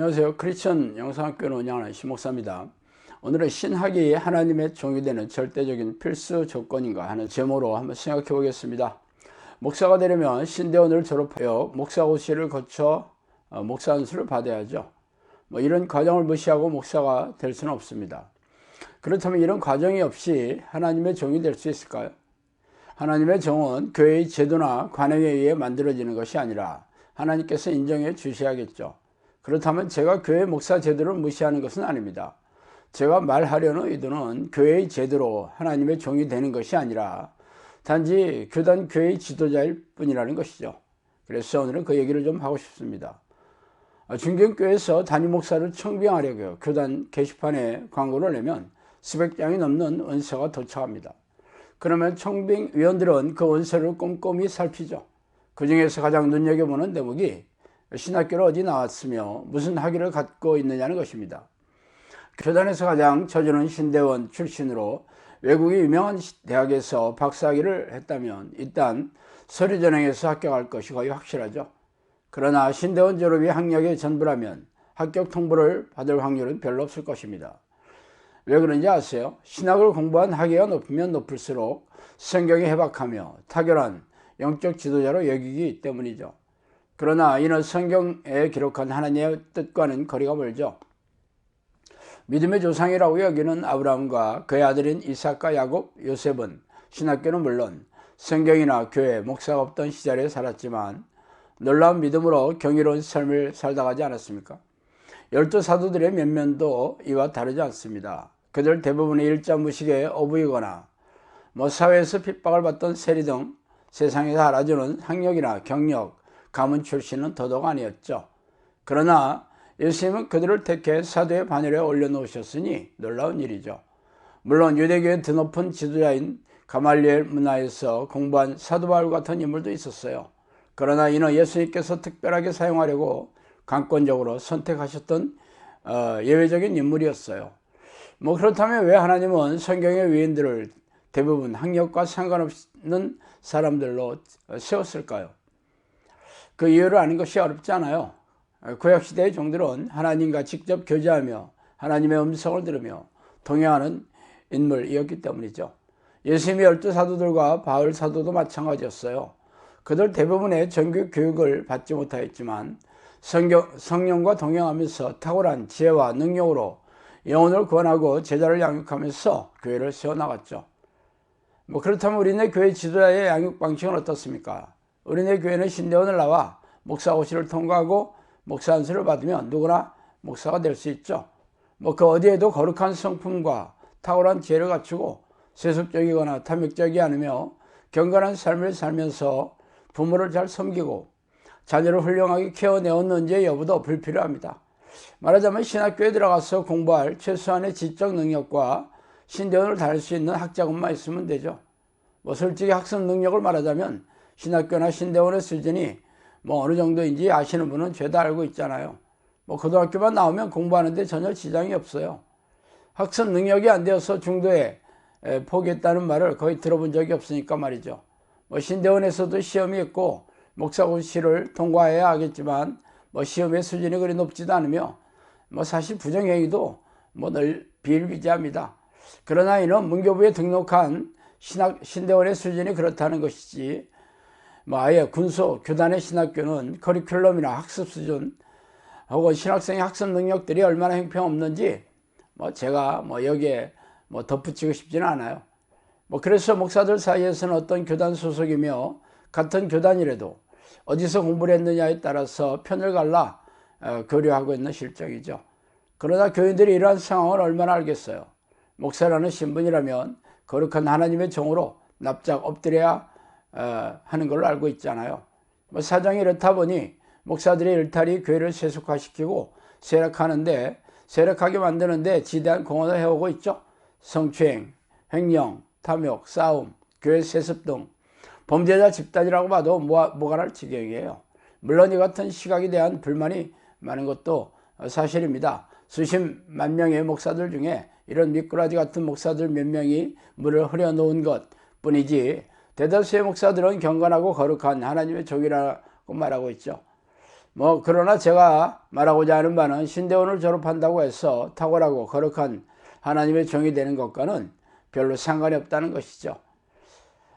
안녕하세요. 크리스천 영상학교를 운영하는 심목사입니다. 오늘은 신학이 하나님의 종이 되는 절대적인 필수 조건인가 하는 제목으로 한번 생각해 보겠습니다. 목사가 되려면 신대원을 졸업하여 목사고시를 거쳐 목사 안수를 받아야죠. 이런 과정을 무시하고 목사가 될 수는 없습니다. 그렇다면 이런 과정이 없이 하나님의 종이 될 수 있을까요? 하나님의 종은 교회의 제도나 관행에 의해 만들어지는 것이 아니라 하나님께서 인정해 주셔야겠죠. 그렇다면 제가 교회 목사 제도를 무시하는 것은 아닙니다. 제가 말하려는 의도는 교회의 제도로 하나님의 종이 되는 것이 아니라 단지 교단 교회의 지도자일 뿐이라는 것이죠. 그래서 오늘은 그 얘기를 좀 하고 싶습니다. 중경교회에서 담임 목사를 청빙하려고 교단 게시판에 광고를 내면 수백 장이 넘는 원서가 도착합니다. 그러면 청빙위원들은 그 원서를 꼼꼼히 살피죠. 그 중에서 가장 눈여겨보는 대목이 신학교를 어디 나왔으며 무슨 학위를 갖고 있느냐는 것입니다. 교단에서 가장 저주는 신대원 출신으로 외국의 유명한 대학에서 박사학위를 했다면 일단 서류전형에서 합격할 것이 거의 확실하죠. 그러나 신대원 졸업이 학력의 전부라면 합격 통보를 받을 확률은 별로 없을 것입니다. 왜 그런지 아세요? 신학을 공부한 학위가 높으면 높을수록 성경에 해박하며 탁월한 영적 지도자로 여기기 때문이죠. 그러나 이는 성경에 기록한 하나님의 뜻과는 거리가 멀죠. 믿음의 조상이라고 여기는 아브라함과 그의 아들인 이삭과 야곱, 요셉은 신학교는 물론 성경이나 교회, 목사가 없던 시절에 살았지만 놀라운 믿음으로 경이로운 삶을 살다 가지 않았습니까? 12사도들의 면면도 이와 다르지 않습니다. 그들 대부분의 일자무식에 어부이거나 사회에서 핍박을 받던 세리 등 세상에서 알아주는 학력이나 경력, 가문 출신은 더더욱 아니었죠. 그러나 예수님은 그들을 택해 사도의 반열에 올려놓으셨으니 놀라운 일이죠. 물론 유대교의 드높은 지도자인 가말리엘 문화에서 공부한 사도 바울 같은 인물도 있었어요. 그러나 이는 예수님께서 특별하게 사용하려고 강권적으로 선택하셨던 예외적인 인물이었어요. 그렇다면 왜 하나님은 성경의 위인들을 대부분 학력과 상관없는 사람들로 세웠을까요? 그 이유를 아는 것이 어렵지 않아요. 구약시대의 종들은 하나님과 직접 교제하며 하나님의 음성을 들으며 동행하는 인물이었기 때문이죠. 예수님의 12사도들과 바울 사도도 마찬가지였어요. 그들 대부분의 정규 교육을 받지 못하였지만 성령과 동행하면서 탁월한 지혜와 능력으로 영혼을 구원하고 제자를 양육하면서 교회를 세워나갔죠. 그렇다면 우리네 교회 지도자의 양육 방식은 어떻습니까? 우리네 교회는 신대원을 나와 목사고시를 통과하고 목사 안수를 받으면 누구나 목사가 될 수 있죠. 그 어디에도 거룩한 성품과 탁월한 지혜를 갖추고 세속적이거나 탐욕적이지 않으며 경건한 삶을 살면서 부모를 잘 섬기고 자녀를 훌륭하게 키워내었는지의 여부도 불필요합니다. 말하자면 신학교에 들어가서 공부할 최소한의 지적 능력과 신대원을 다닐 수 있는 학자금만 있으면 되죠. 솔직히 학습 능력을 말하자면 신학교나 신대원의 수준이 어느 정도인지 아시는 분은 죄다 알고 있잖아요. 고등학교만 나오면 공부하는데 전혀 지장이 없어요. 학습 능력이 안 되어서 중도에 포기했다는 말을 거의 들어본 적이 없으니까 말이죠. 신대원에서도 시험이 있고 목사고시를 통과해야 하겠지만 시험의 수준이 그리 높지도 않으며 사실 부정행위도 늘 비일비재합니다. 그러나 이는 문교부에 등록한 신대원의 수준이 그렇다는 것이지 아예 군소 교단의 신학교는 커리큘럼이나 학습 수준 혹은 신학생의 학습 능력들이 얼마나 형편없는지 제가 여기에 덧붙이고 싶지는 않아요. 그래서 목사들 사이에서는 어떤 교단 소속이며 같은 교단이라도 어디서 공부를 했느냐에 따라서 편을 갈라 교류하고 있는 실정이죠. 그러나 교인들이 이러한 상황을 얼마나 알겠어요. 목사라는 신분이라면 거룩한 하나님의 종으로 납작 엎드려야 하는 걸로 알고 있잖아요. 사정이 이렇다 보니 목사들의 일탈이 교회를 세속화시키고 세력하게 만드는데 지대한 공헌을 해오고 있죠. 성추행, 횡령, 탐욕, 싸움, 교회 세습 등 범죄자 집단이라고 봐도 모가랄 지경이에요. 물론 이 같은 시각에 대한 불만이 많은 것도 사실입니다. 수십만 명의 목사들 중에 이런 미꾸라지 같은 목사들 몇 명이 물을 흐려놓은 것 뿐이지 대다수의 목사들은 경건하고 거룩한 하나님의 종이라고 말하고 있죠. 그러나 제가 말하고자 하는 바는 신대원을 졸업한다고 해서 탁월하고 거룩한 하나님의 종이 되는 것과는 별로 상관이 없다는 것이죠.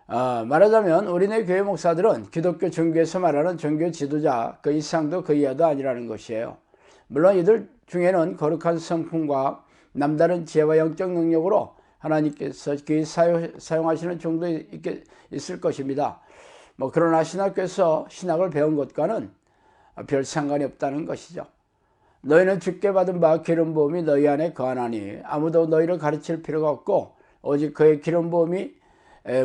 말하자면 우리네 교회 목사들은 기독교 종교에서 말하는 종교 지도자 그 이상도 그 이하도 아니라는 것이에요. 물론 이들 중에는 거룩한 성품과 남다른 지혜와 영적 능력으로 하나님께서 사용하시는 종도 있을 것입니다. 그러나 신학교에서 신학을 배운 것과는 별 상관이 없다는 것이죠. 너희는 주께 받은 바 기름 부음이 너희 안에 거하나니 아무도 너희를 가르칠 필요가 없고 오직 그의 기름 부음이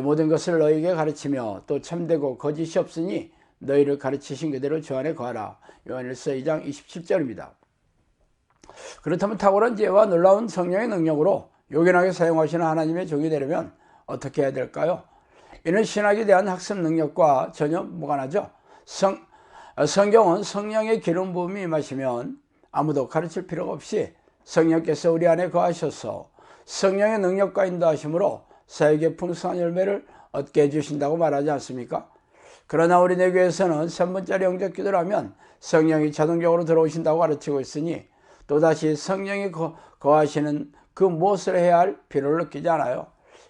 모든 것을 너희에게 가르치며 또 참되고 거짓이 없으니 너희를 가르치신 그대로 주 안에 거하라. 요한일서 2장 27절입니다. 그렇다면 탁월한 지혜와 놀라운 성령의 능력으로 요긴하게 사용하시는 하나님의 종이 되려면 어떻게 해야 될까요? 이는 신학에 대한 학습 능력과 전혀 무관하죠. 성경은 성령의 기름 부음이 임하시면 아무도 가르칠 필요가 없이 성령께서 우리 안에 거하셔서 성령의 능력과 인도하심으로 사역의 풍성한 열매를 얻게 해주신다고 말하지 않습니까? 그러나 우리네 교회에서는 3분짜리 영적 기도를 하면 성령이 자동적으로 들어오신다고 가르치고 있으니 또다시 성령이 거하시는 그 무엇을 해야 할 필요를 느끼지 않아요.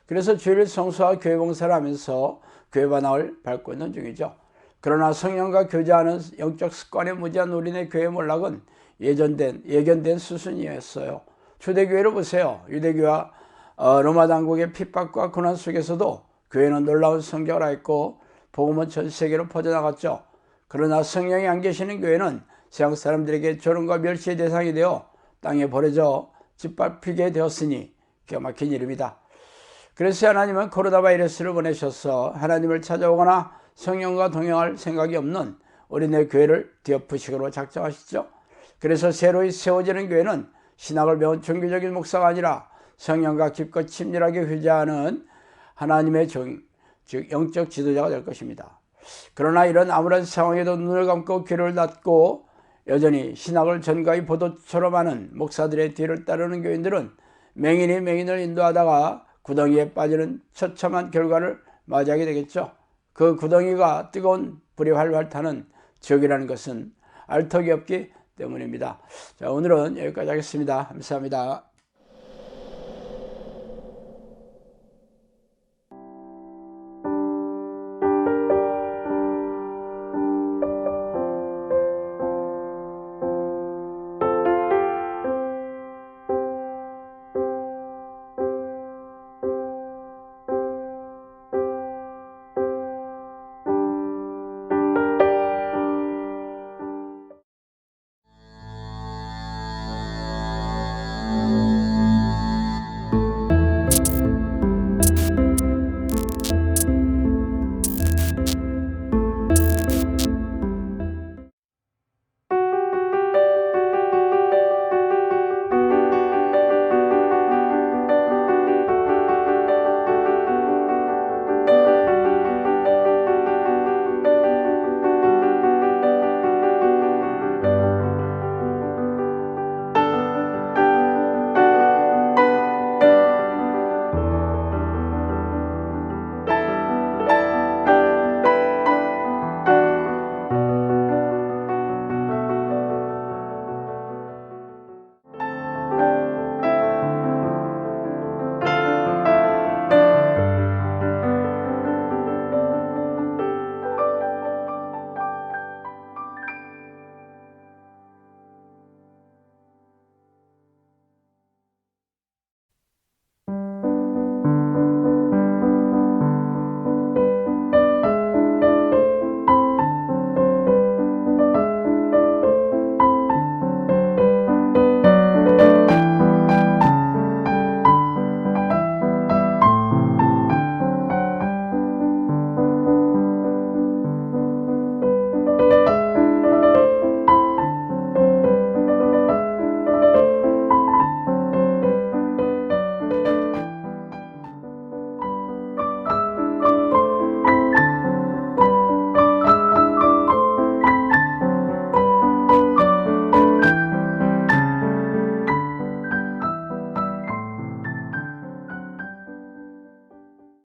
그래서 주일 성수와 교회 봉사를 하면서 교회 반항을 밟고 있는 중이죠. 그러나 성령과 교제하는 영적 습관에 무지한 우리네 교회 몰락은 예견된 수순이었어요. 초대교회를 보세요. 유대교와 로마 당국의 핍박과 고난 속에서도 교회는 놀라운 성장을 하였고 복음은 전 세계로 퍼져나갔죠. 그러나 성령이 안 계시는 교회는 세상 사람들에게 조롱과 멸시의 대상이 되어 땅에 버려져 짓밟히게 되었으니 기가 막힌 일입니다. 그래서 하나님은 코로나 바이러스를 보내셔서 하나님을 찾아오거나 성령과 동행할 생각이 없는 우리네 교회를 뒤엎으시기로 작정하시죠. 그래서 새로이 세워지는 교회는 신학을 배운 종교적인 목사가 아니라 성령과 깊고 친밀하게 교제하는 하나님의 종, 즉 영적 지도자가 될 것입니다. 그러나 이런 아무런 상황에도 눈을 감고 귀를 닫고 여전히 신학을 전가히 보도처럼 하는 목사들의 뒤를 따르는 교인들은 맹인이 맹인을 인도하다가 구덩이에 빠지는 처참한 결과를 맞이하게 되겠죠. 그 구덩이가 뜨거운 불이 활활 타는 지옥이라는 것은 알 턱이 없기 때문입니다. 자, 오늘은 여기까지 하겠습니다. 감사합니다.